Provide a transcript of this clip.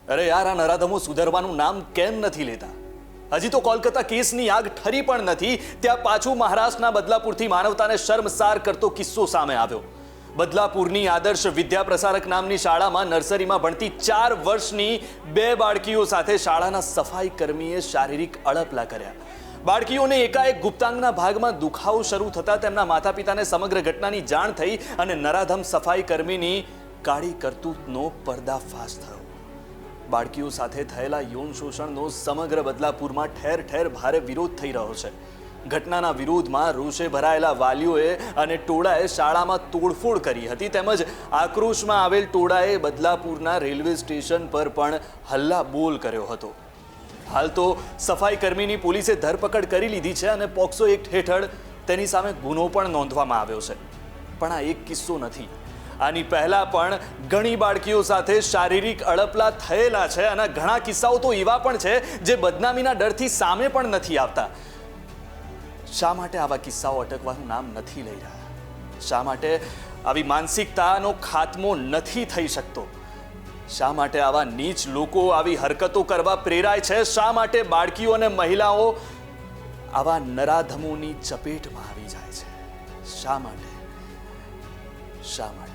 અરે યાર, આ નરાધમો સુધરવાનું નામ કેમ નથી લેતા? હજી તો કોલકાતા કેસની આગ ઠરી પણ નથી, ત્યાં પાછું મહારાષ્ટ્રના બદલાપુરથી માનવતાને શર્મસાર કરતો કિસ્સો સામે આવ્યો. બદલાપુરની આદર્શ વિદ્યા પ્રસારક નામની શાળામાં નર્સરીમાં ભણતી 4 વર્ષની 2 બાળકીઓ સાથે શાળાના સફાઈ કર્મીએ શારીરિક અડપલા કર્યા. બાળકીઓને એકાએક ગુપ્તાંગના ભાગમાં દુખાવો શરૂ થતા તેમના માતા પિતાને સમગ્ર ઘટનાની જાણ થઈ અને નરાધમ સફાઈ કર્મીની કાળી કરતૂતનો પર્દાફાશ થયો. બાળકીઓ સાથે થયેલા યૌન શોષણનો સમગ્ર બદલાપુરમાં ઠેર ઠેર ભારે વિરોધ થઈ રહ્યો છે. ઘટનાના વિરોધમાં રોષે ભરાયેલા વાલીઓએ અને ટોળાએ શાળામાં તોડફોડ કરી હતી, તેમજ આક્રોશમાં આવેલ ટોળાએ બદલાપુરના રેલવે સ્ટેશન પર પણ હલ્લાબોલ કર્યો હતો. હાલ તો સફાઈ કર્મીની પોલીસે ધરપકડ કરી લીધી છે અને પોક્સો એક્ટ હેઠળ તેની સામે ગુનો પણ નોંધવામાં આવ્યો છે. પણ આ એક કિસ્સો નથી. આની પહેલા પણ ઘણી બાળકીઓ સાથે શારીરિક અડપલા થયેલા છે અને ઘણા કિસ્સાઓ તો એવા પણ છે જે બદનામીના ડરથી સામે પણ નથી આવતા. શા માટે આવા કિસ્સાઓ અટકવાનું નામ નથી લઈ રહ્યા? શા માટે આવી માનસિકતાનો ખાત્મો નથી થઈ શકતો? શા માટે આવા નીચ લોકો આવી હરકતો કરવા પ્રેરાય છે? શા માટે બાળકીઓ અને મહિલાઓ આવા નરાધમોની ચપેટમાં આવી જાય છે? શા માટે? શા માટે?